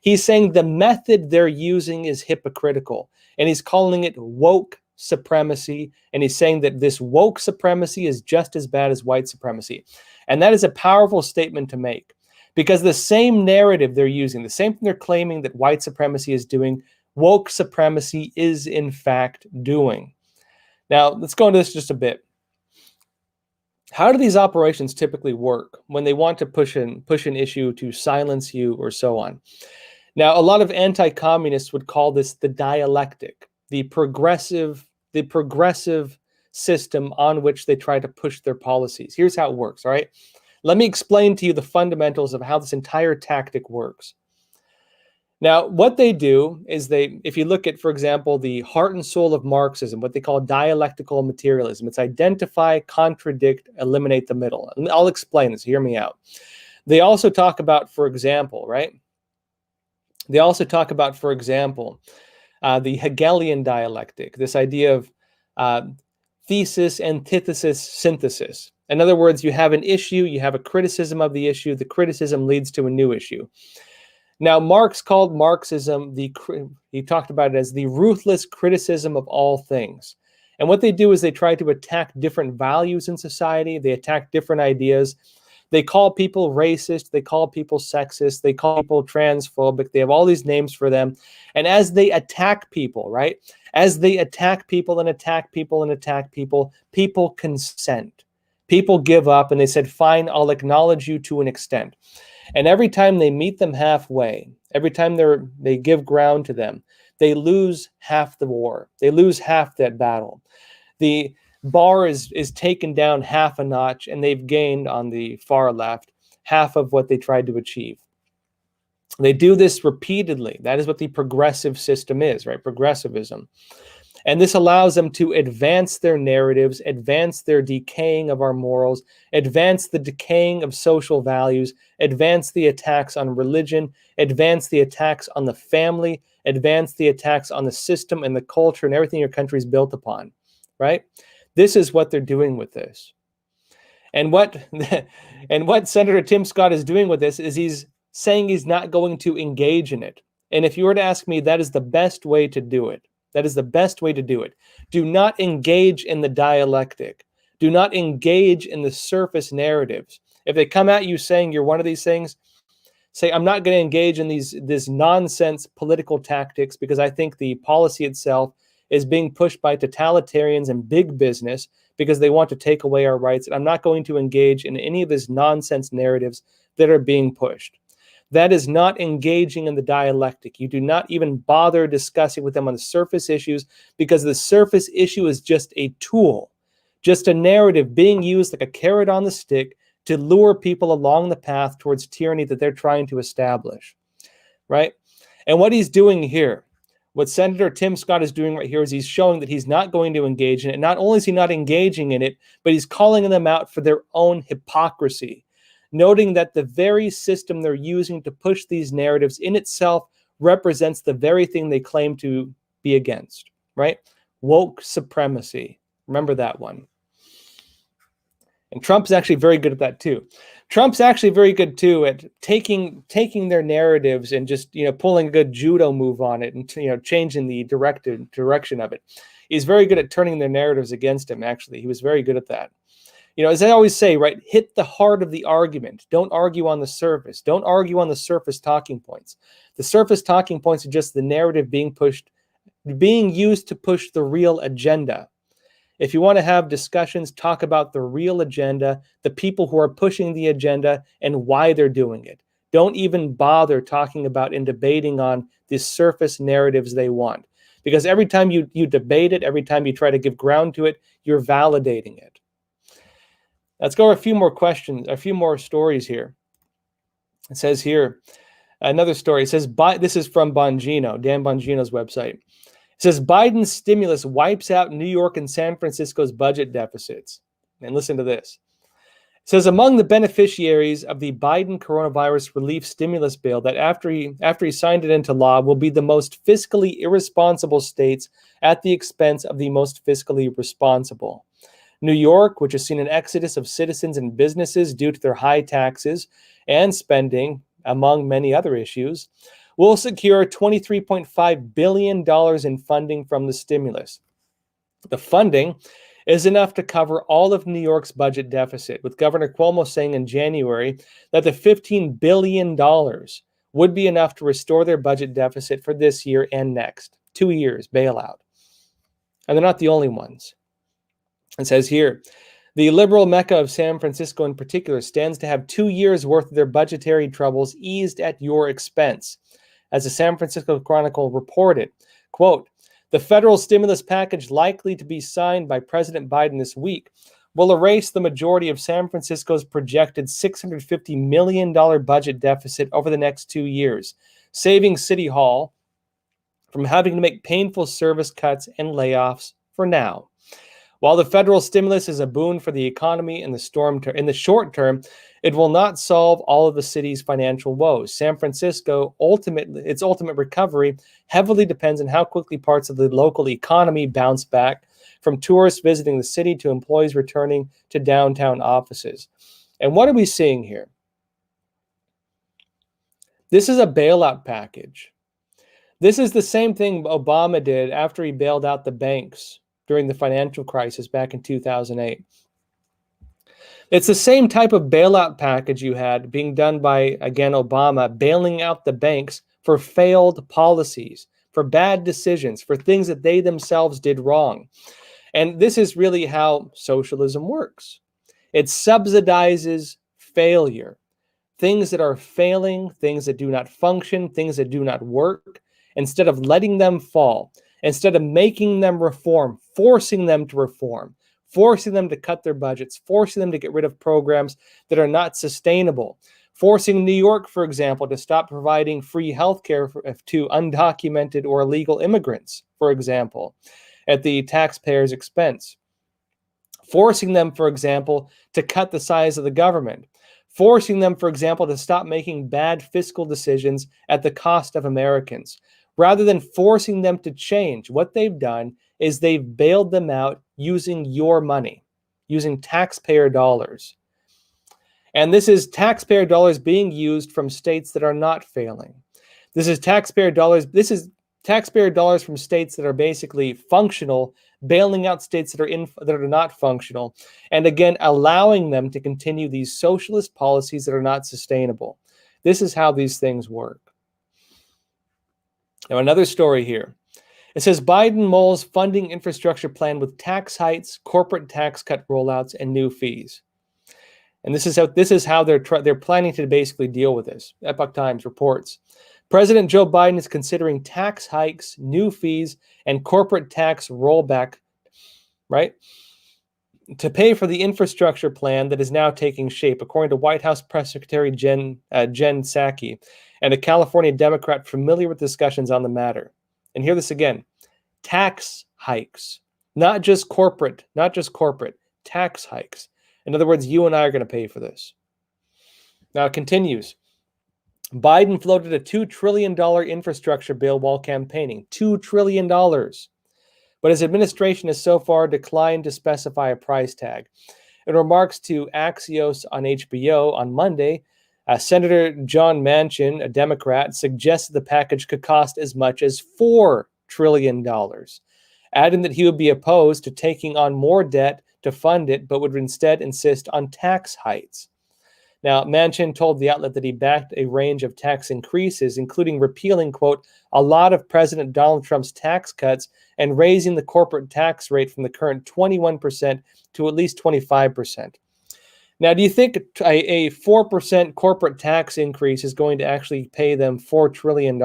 He's saying the method they're using is hypocritical, and he's calling it woke supremacy, and he's saying that this woke supremacy is just as bad as white supremacy. And that is a powerful statement to make, because the same narrative they're using, the same thing they're claiming that white supremacy is doing, woke supremacy is in fact doing. Now, let's go into this just a bit. How do these operations typically work when they want to push an issue to silence you or so on? Now, a lot of anti-communists would call this the dialectic, the progressive system on which they try to push their policies. Here's how it works, all right? Let me explain to you the fundamentals of how this entire tactic works. Now, what they do is if you look at, for example, the heart and soul of Marxism, what they call dialectical materialism, it's identify, contradict, eliminate the middle. And I'll explain this, hear me out. They also talk about, for example, right? They also talk about, for example, the Hegelian dialectic, this idea of thesis, antithesis, synthesis. In other words, you have an issue, you have a criticism of the issue, the criticism leads to a new issue. Now, Marx called Marxism, he talked about it as the ruthless criticism of all things. And what they do is they try to attack different values in society. They attack different ideas. They call people racist. They call people sexist. They call people transphobic. They have all these names for them. And as they attack people, right? As they attack people and attack people and attack people, people consent. People give up and they said, fine, I'll acknowledge you to an extent. And every time they meet them halfway, every time they give ground to them, they lose half the war. They lose half that battle. The bar is taken down half a notch, and they've gained on the far left half of what they tried to achieve. They do this repeatedly. That is what the progressive system is, right? Progressivism. And this allows them to advance their narratives, advance their decaying of our morals, advance the decaying of social values, advance the attacks on religion, advance the attacks on the family, advance the attacks on the system and the culture and everything your country is built upon, right? This is what they're doing with this. And what Senator Tim Scott is doing with this is he's saying he's not going to engage in it. And if you were to ask me, that is the best way to do it. That is the best way to do it. Do not engage in the dialectic. Do not engage in the surface narratives. If they come at you saying you're one of these things, say, I'm not going to engage in this nonsense political tactics because I think the policy itself is being pushed by totalitarians and big business because they want to take away our rights. And I'm not going to engage in any of these nonsense narratives that are being pushed. That is not engaging in the dialectic. You do not even bother discussing with them on the surface issues because the surface issue is just a tool, just a narrative being used like a carrot on the stick to lure people along the path towards tyranny that they're trying to establish, right? And what he's doing here, what Senator Tim Scott is doing right here is he's showing that he's not going to engage in it. Not only is he not engaging in it, but he's calling them out for their own hypocrisy, noting that the very system they're using to push these narratives in itself represents the very thing they claim to be against, right? Woke supremacy. Remember that one. And Trump's actually very good at that too. Trump's actually very good too at taking their narratives and just, pulling a good judo move on it and, changing the direction of it. He's very good at turning their narratives against him, actually. He was very good at that. As I always say, right, hit the heart of the argument. Don't argue on the surface. Don't argue on the surface talking points. The surface talking points are just the narrative being used to push the real agenda. If you want to have discussions, talk about the real agenda, the people who are pushing the agenda, and why they're doing it. don't even bother talking about and debating on the surface narratives they want. Because every time you debate it, every time you try to give ground to it, you're validating it. Let's go over a few more questions, a few more stories here. It says here, another story. It says, this is from Bongino, Dan Bongino's website. It says, Biden's stimulus wipes out New York and San Francisco's budget deficits. And listen to this. It says, among the beneficiaries of the Biden coronavirus relief stimulus bill that after he signed it into law will be the most fiscally irresponsible states at the expense of the most fiscally responsible. New York, which has seen an exodus of citizens and businesses due to their high taxes and spending, among many other issues, will secure $23.5 billion in funding from the stimulus. The funding is enough to cover all of New York's budget deficit, with Governor Cuomo saying in January that the $15 billion would be enough to restore their budget deficit for this year and next. 2 years bailout. And they're not the only ones. It says here, the liberal mecca of San Francisco in particular stands to have 2 years' worth of their budgetary troubles eased at your expense. As the San Francisco Chronicle reported, quote, the federal stimulus package likely to be signed by President Biden this week will erase the majority of San Francisco's projected $650 million budget deficit over the next 2 years, saving City Hall from having to make painful service cuts and layoffs for now. While the federal stimulus is a boon for the economy in the short term, it will not solve all of the city's financial woes. San Francisco, its ultimate recovery heavily depends on how quickly parts of the local economy bounce back, from tourists visiting the city to employees returning to downtown offices. And what are we seeing here? This is a bailout package. This is the same thing Obama did after he bailed out the banks during the financial crisis back in 2008. It's the same type of bailout package you had being done by, again, Obama, bailing out the banks for failed policies, for bad decisions, for things that they themselves did wrong. And this is really how socialism works. It subsidizes failure. Things that are failing, things that do not function, things that do not work, instead of letting them fall, instead of making them reform, forcing them to reform, forcing them to cut their budgets, forcing them to get rid of programs that are not sustainable, forcing New York, for example, to stop providing free health care to undocumented or illegal immigrants, for example, at the taxpayer's expense, forcing them, for example, to cut the size of the government, forcing them, for example, to stop making bad fiscal decisions at the cost of Americans. Rather than forcing them to change, what they've done is they've bailed them out using your money, using taxpayer dollars. And this is taxpayer dollars being used from states that are not failing. This is taxpayer dollars from states that are basically functional, bailing out states that are not functional, and again allowing them to continue these socialist policies that are not sustainable. This is how these things work. Now, another story here. It says Biden mulls funding infrastructure plan with tax hikes, corporate tax cut rollouts, and new fees. And this is how they're planning to basically deal with this. Epoch Times reports President Joe Biden is considering tax hikes, new fees, and corporate tax rollback, right, to pay for the infrastructure plan that is now taking shape, according to White House Press Secretary Jen Psaki, and a California Democrat familiar with discussions on the matter. And hear this again, tax hikes, not just corporate, tax hikes. In other words, you and I are going to pay for this. Now it continues. Biden floated a $2 trillion infrastructure bill while campaigning, $2 trillion. But his administration has so far declined to specify a price tag. In remarks to Axios on HBO on Monday, Senator John Manchin, a Democrat, suggested the package could cost as much as $4 trillion, adding that he would be opposed to taking on more debt to fund it, but would instead insist on tax hikes. Now, Manchin told the outlet that he backed a range of tax increases, including repealing, quote, a lot of President Donald Trump's tax cuts and raising the corporate tax rate from the current 21% to at least 25%. Now, do you think a 4% corporate tax increase is going to actually pay them $4 trillion?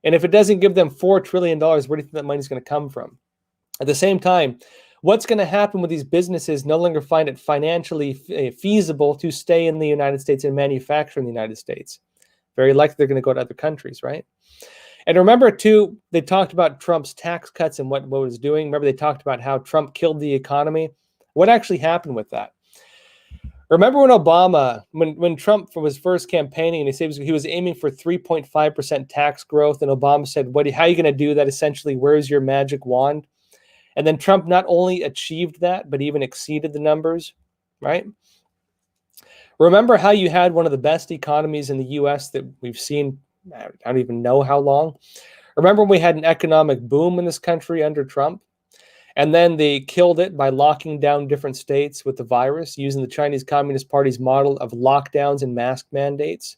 And if it doesn't give them $4 trillion, where do you think that money is going to come from? At the same time, what's going to happen when these businesses no longer find it financially feasible to stay in the United States and manufacture in the United States? Very likely they're going to go to other countries, right? And remember, too, they talked about Trump's tax cuts and what it was doing. Remember, they talked about how Trump killed the economy. What actually happened with that? Remember when Obama, when Trump was first campaigning and he said he was aiming for 3.5% tax growth, and Obama said, how are you going to do that? Essentially, where's your magic wand? And then Trump not only achieved that, but even exceeded the numbers, right? Remember how you had one of the best economies in the U.S. that we've seen, I don't even know how long. Remember when we had an economic boom in this country under Trump? And then they killed it by locking down different states with the virus, using the Chinese Communist Party's model of lockdowns and mask mandates.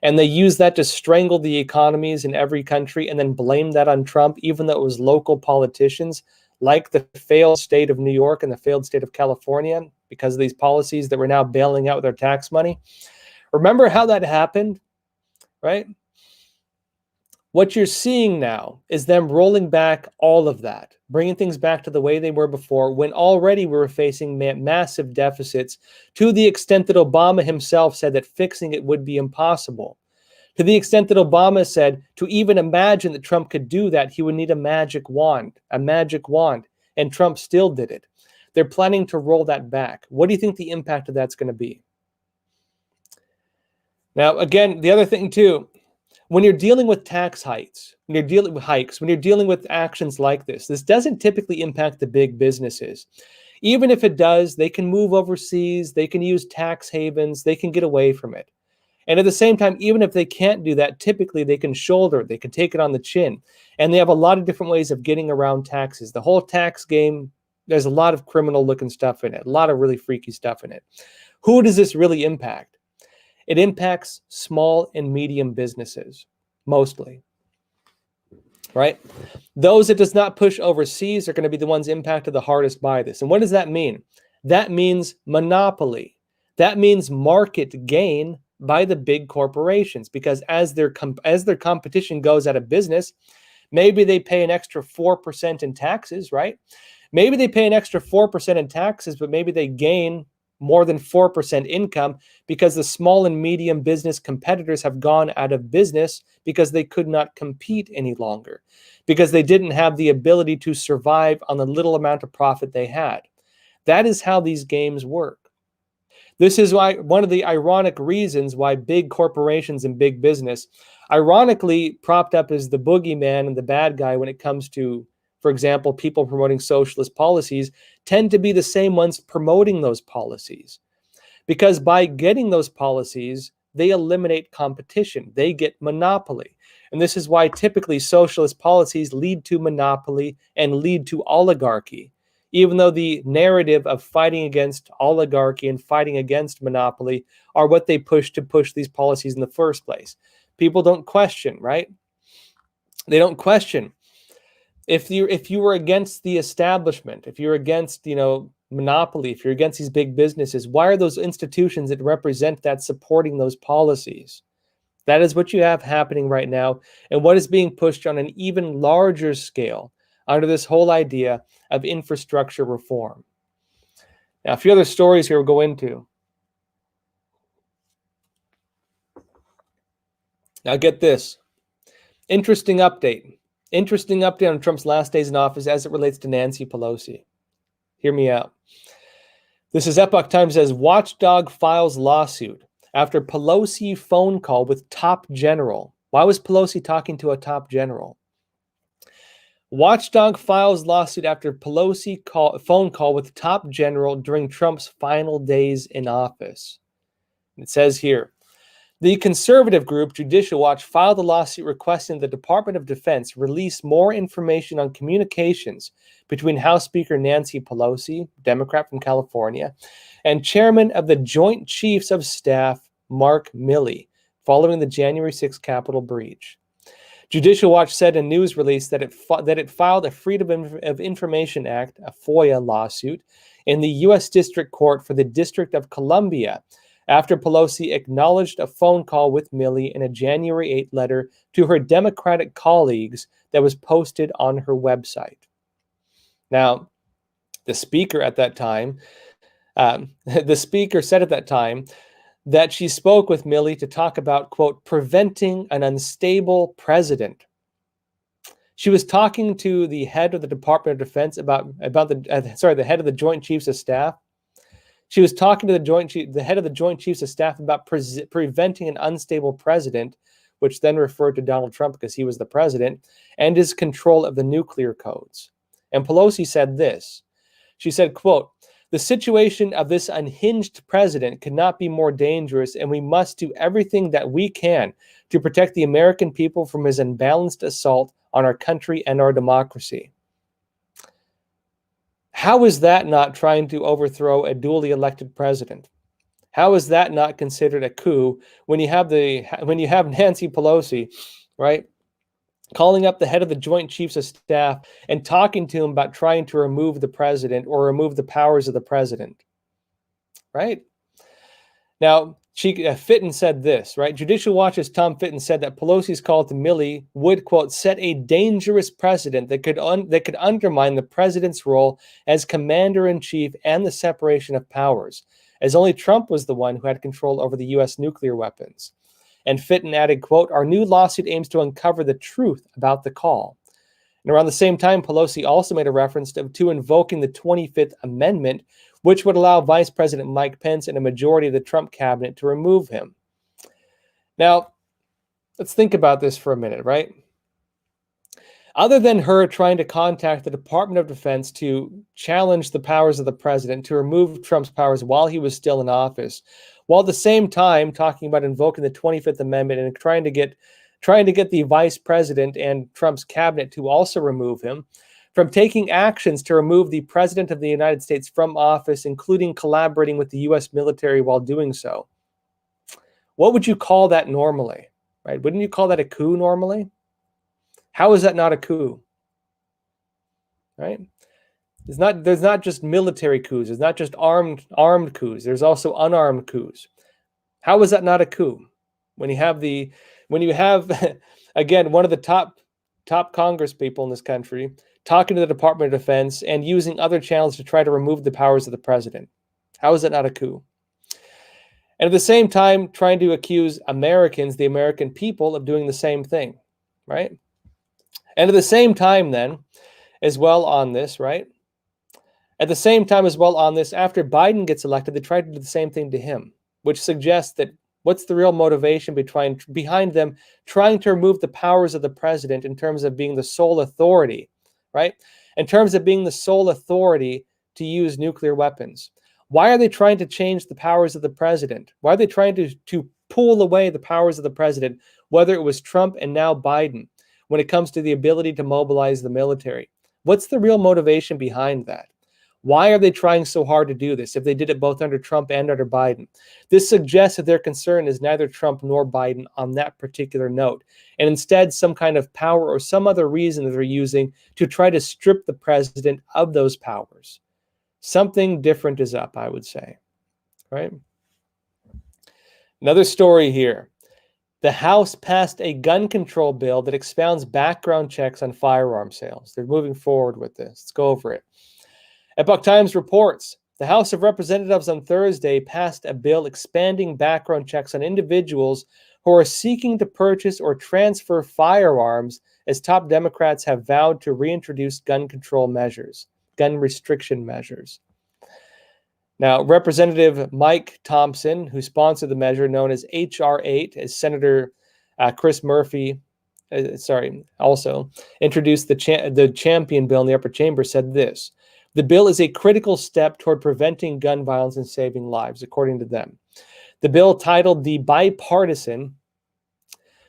And they used that to strangle the economies in every country and then blame that on Trump, even though it was local politicians like the failed state of New York and the failed state of California because of these policies that we're now bailing out with their tax money. Remember how that happened, right? What you're seeing now is them rolling back all of that, bringing things back to the way they were before, when already we were facing massive deficits, to the extent that Obama himself said that fixing it would be impossible. To the extent that Obama said to even imagine that Trump could do that, he would need a magic wand, and Trump still did it. They're planning to roll that back. What do you think the impact of that's going to be? Now, again, the other thing too, when you're dealing with tax hikes, when you're dealing with actions like this doesn't typically impact the big businesses. Even if it does, they can move overseas, they can use tax havens, they can get away from it. And at the same time, even if they can't do that, typically they can shoulder it, they can take it on the chin. And they have a lot of different ways of getting around taxes. The whole tax game, there's a lot of criminal looking stuff in it, a lot of really freaky stuff in it. Who does this really impact? It impacts small and medium businesses, mostly, right? Those it does not push overseas are going to be the ones impacted the hardest by this. And what does that mean? That means monopoly. That means market gain by the big corporations, because as their competition goes out of business, maybe they pay an extra 4% in taxes, right? Maybe they pay an extra 4% in taxes, but maybe they gain more than 4% income because the small and medium business competitors have gone out of business because they could not compete any longer, because they didn't have the ability to survive on the little amount of profit they had. That is how these games work. This is why one of the ironic reasons why big corporations and big business, ironically propped up as the boogeyman and the bad guy when it comes to, for example, people promoting socialist policies, tend to be the same ones promoting those policies. Because by getting those policies, they eliminate competition. They get monopoly. And this is why typically socialist policies lead to monopoly and lead to oligarchy. Even though the narrative of fighting against oligarchy and fighting against monopoly are what they push these policies in the first place. People don't question, right? They don't question. If you were against the establishment, if you're against, monopoly, if you're against these big businesses, why are those institutions that represent that supporting those policies? That is what you have happening right now, and what is being pushed on an even larger scale under this whole idea of infrastructure reform. Now, a few other stories here we'll go into. Now, get this. Interesting update on Trump's last days in office as it relates to Nancy Pelosi. Hear me out. This is Epoch Times says, Watchdog files lawsuit after Pelosi phone call with top general. Why was Pelosi talking to a top general? Watchdog files lawsuit after Pelosi phone call with top general during Trump's final days in office. It says here, the conservative group Judicial Watch filed a lawsuit requesting the Department of Defense release more information on communications between House Speaker Nancy Pelosi, Democrat from California, and Chairman of the Joint Chiefs of Staff, Mark Milley, following the January 6th Capitol breach. Judicial Watch said in a news release that it filed a Freedom of Information Act, a FOIA lawsuit, in the U.S. District Court for the District of Columbia after Pelosi acknowledged a phone call with Milley in a January 8 letter to her Democratic colleagues that was posted on her website. Now, the speaker at that time, the speaker said at that time that she spoke with Milley to talk about, quote, preventing an unstable president. She was talking to the head of the Department of Defense about the head of the Joint Chiefs of Staff. She was talking to the head of the Joint Chiefs of Staff about preventing an unstable president, which then referred to Donald Trump because he was the president, and his control of the nuclear codes. And Pelosi said this. She said, quote, the situation of this unhinged president could not be more dangerous, and we must do everything that we can to protect the American people from his unbalanced assault on our country and our democracy. How is that not trying to overthrow a duly elected president? How is that not considered a coup when you have Nancy Pelosi, right, calling up the head of the Joint Chiefs of Staff and talking to him about trying to remove the president or remove the powers of the president, right? Now, Fitton said this, right? Judicial Watch's Tom Fitton said that Pelosi's call to Milley would, quote, set a dangerous precedent that could undermine the president's role as commander-in-chief and the separation of powers, as only Trump was the one who had control over the U.S. nuclear weapons. And Fitton added, quote, our new lawsuit aims to uncover the truth about the call. And around the same time, Pelosi also made a reference to invoking the 25th Amendment, which would allow Vice President Mike Pence and a majority of the Trump cabinet to remove him. Now, let's think about this for a minute, right? Other than her trying to contact the Department of Defense to challenge the powers of the president, to remove Trump's powers while he was still in office, while at the same time talking about invoking the 25th Amendment and trying to get the vice president and Trump's cabinet to also remove him, from taking actions to remove the president of the United States from office, including collaborating with the U.S. military while doing so. What would you call that normally, right? Wouldn't you call that a coup normally? How is that not a coup, right? There's not just military coups. There's not just armed coups. There's also unarmed coups. How is that not a coup? When you have again, one of the top Congress people in this country talking to the Department of Defense and using other channels to try to remove the powers of the president. How is that not a coup? And at the same time, trying to accuse Americans, the American people, of doing the same thing, right? And at the same time then, as well on this, right? At the same time as well on this, after Biden gets elected, they try to do the same thing to him, which suggests that what's the real motivation behind them trying to remove the powers of the president in terms of being the sole authority, right? In terms of being the sole authority to use nuclear weapons. Why are they trying to change the powers of the president? Why are they trying to pull away the powers of the president, whether it was Trump and now Biden, when it comes to the ability to mobilize the military? What's the real motivation behind that? Why are they trying so hard to do this if they did it both under Trump and under Biden? This suggests that their concern is neither Trump nor Biden on that particular note, and instead some kind of power or some other reason that they're using to try to strip the president of those powers. Something different is up, I would say, right? Another story here. The House passed a gun control bill that expounds background checks on firearm sales. They're moving forward with this. Let's go over it. Epoch Times reports, the House of Representatives on Thursday passed a bill expanding background checks on individuals who are seeking to purchase or transfer firearms, as top Democrats have vowed to reintroduce gun control measures, gun restriction measures. Now, Representative Mike Thompson, who sponsored the measure known as H.R. 8, as Senator Chris Murphy, also introduced the champion bill in the upper chamber, said this: the bill is a critical step toward preventing gun violence and saving lives, according to them. The bill, titled the Bipartisan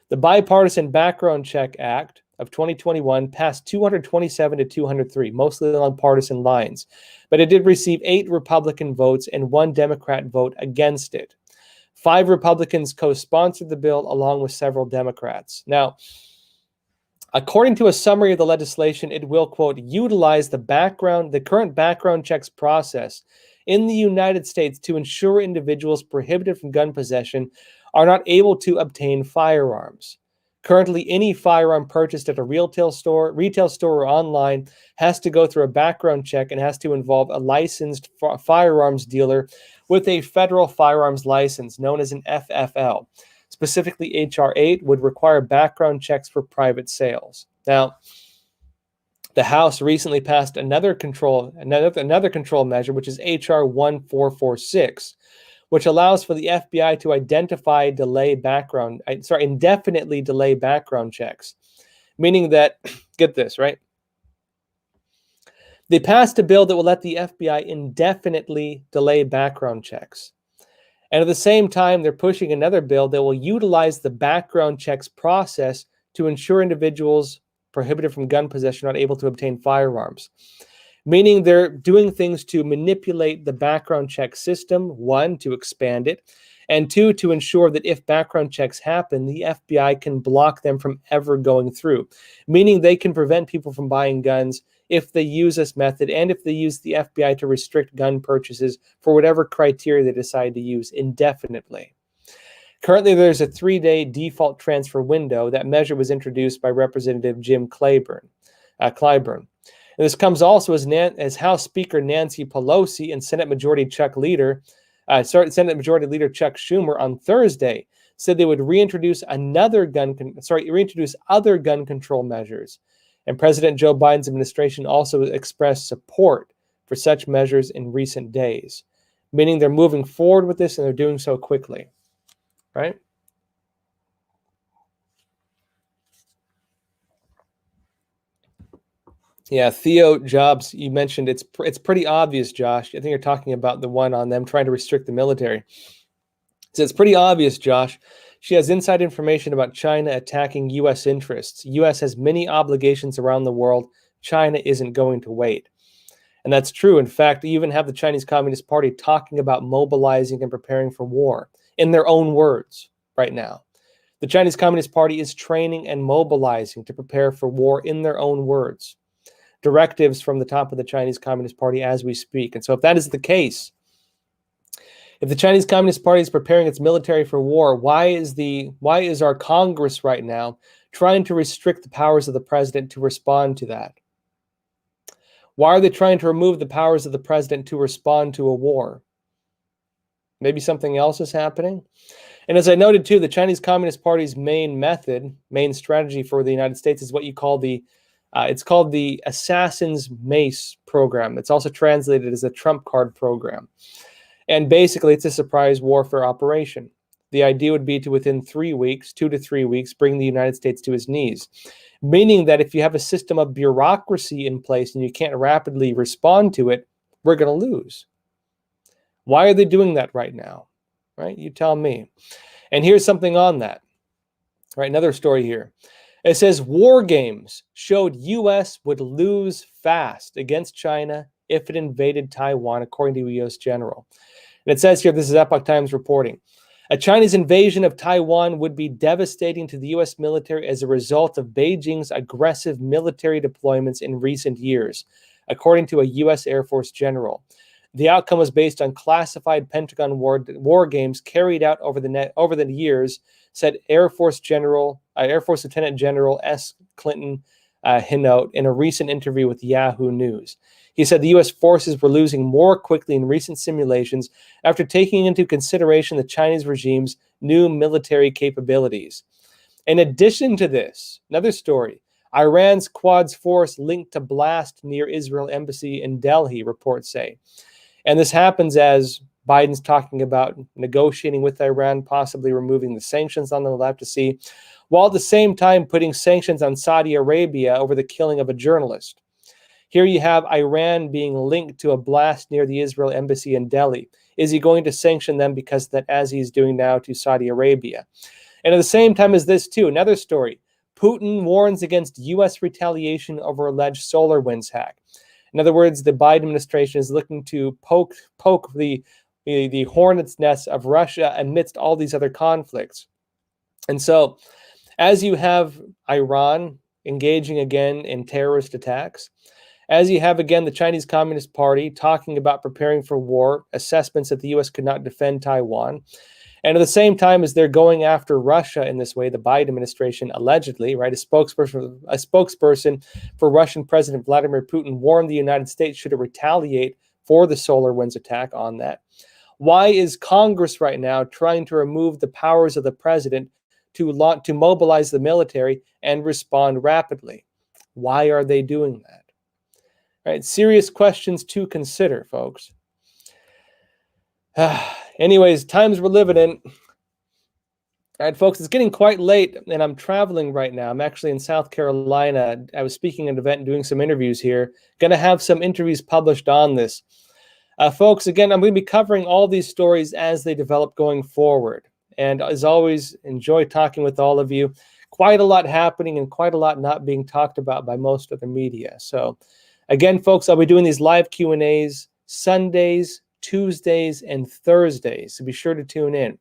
Background Check Act of 2021, passed 227 to 203, mostly along partisan lines. But it did receive 8 Republican votes and 1 Democrat vote against it. 5 Republicans co-sponsored the bill along with several Democrats. Now, According to a summary of the legislation, it will, quote, utilize the current background checks process in the United States to ensure individuals prohibited from gun possession are not able to obtain firearms. Currently, any firearm purchased at a retail store or online has to go through a background check and has to involve a licensed firearms dealer with a federal firearms license known as an FFL. Specifically, H.R. 8 would require background checks for private sales. Now, the House recently passed another control measure, which is H.R. 1446, which allows for the FBI to indefinitely delay background checks. Meaning that, get this, right? They passed a bill that will let the FBI indefinitely delay background checks. And at the same time, they're pushing another bill that will utilize the background checks process to ensure individuals prohibited from gun possession are not able to obtain firearms. Meaning they're doing things to manipulate the background check system, one, to expand it, and two, to ensure that if background checks happen, the FBI can block them from ever going through. Meaning they can prevent people from buying guns if they use this method and if they use the FBI to restrict gun purchases for whatever criteria they decide to use indefinitely. Currently, there's a 3-day default transfer window. That measure was introduced by Representative Jim Clyburn. And this comes also as House Speaker Nancy Pelosi and Senate Majority Leader Chuck Schumer on Thursday said they would reintroduce other gun control measures. And President Joe Biden's administration also expressed support for such measures in recent days, meaning they're moving forward with this and they're doing so quickly, right? Yeah, Theo Jobs, you mentioned it's pretty obvious, Josh. I think you're talking about the one on them trying to restrict the military. So it's pretty obvious, Josh. She has inside information about China attacking U.S. interests. U.S. has many obligations around the world. China isn't going to wait. And that's true. In fact, you even have the Chinese Communist Party talking about mobilizing and preparing for war in their own words right now. The Chinese Communist Party is training and mobilizing to prepare for war in their own words. Directives from the top of the Chinese Communist Party as we speak. And so if that is the case, if the Chinese Communist Party is preparing its military for war, why is our Congress right now trying to restrict the powers of the president to respond to that? Why are they trying to remove the powers of the president to respond to a war? Maybe something else is happening? And as I noted too, the Chinese Communist Party's main strategy for the United States is what you call it's called the Assassin's Mace program. It's also translated as a Trump card program. And basically, it's a surprise warfare operation. The idea would be to, within 2 to 3 weeks, bring the United States to its knees. Meaning that if you have a system of bureaucracy in place and you can't rapidly respond to it, we're going to lose. Why are they doing that right now? Right? You tell me. And here's something on that. Right, another story here. It says war games showed U.S. would lose fast against China if it invaded Taiwan, according to a U.S. general. And it says here, this is Epoch Times reporting, a Chinese invasion of Taiwan would be devastating to the U.S. military as a result of Beijing's aggressive military deployments in recent years, according to a U.S. Air Force general. The outcome was based on classified Pentagon war games carried out over the years, said Air Force Lieutenant General S. Clinton Hinote in a recent interview with Yahoo News. He said the U.S. forces were losing more quickly in recent simulations after taking into consideration the Chinese regime's new military capabilities. In addition to this, another story, Iran's Quds force linked to blast near Israel embassy in Delhi, reports say. And this happens as Biden's talking about negotiating with Iran, possibly removing the sanctions on them, we'll have to see, while at the same time putting sanctions on Saudi Arabia over the killing of a journalist. Here you have Iran being linked to a blast near the Israel embassy in Delhi. Is he going to sanction them because of that, as he's doing now to Saudi Arabia? And at the same time as this too, another story, Putin warns against U.S. retaliation over alleged SolarWinds hack. In other words, the Biden administration is looking to poke the hornet's nest of Russia amidst all these other conflicts. And so, as you have Iran engaging again in terrorist attacks. As you have again the Chinese Communist Party talking about preparing for war, assessments that the U.S. could not defend Taiwan. And at the same time as they're going after Russia in this way, the Biden administration allegedly, right, a spokesperson for Russian President Vladimir Putin warned the United States should it retaliate for the SolarWinds attack on that. Why is Congress right now trying to remove the powers of the president to mobilize the military and respond rapidly? Why are they doing that? Right, serious questions to consider, folks. Anyways, times we're living in. All right, folks, it's getting quite late, and I'm traveling right now. I'm actually in South Carolina. I was speaking at an event and doing some interviews here. Going to have some interviews published on this. Folks, again, I'm going to be covering all these stories as they develop going forward. And as always, enjoy talking with all of you. Quite a lot happening and quite a lot not being talked about by most of the media. So, again, folks, I'll be doing these live Q&As Sundays, Tuesdays, and Thursdays. So be sure to tune in.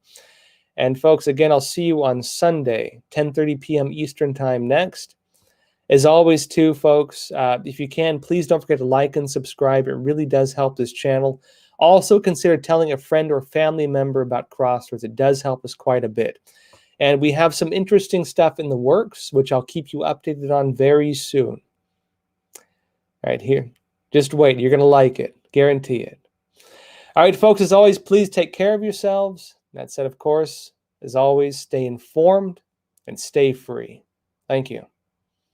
And folks, again, I'll see you on Sunday, 10:30 p.m. Eastern Time next. As always, too, folks, if you can, please don't forget to like and subscribe. It really does help this channel. Also, consider telling a friend or family member about Crossroads. It does help us quite a bit. And we have some interesting stuff in the works, which I'll keep you updated on very soon. Right here. Just wait. You're going to like it. Guarantee it. All right, folks, as always, please take care of yourselves. That said, of course, as always, stay informed and stay free. Thank you.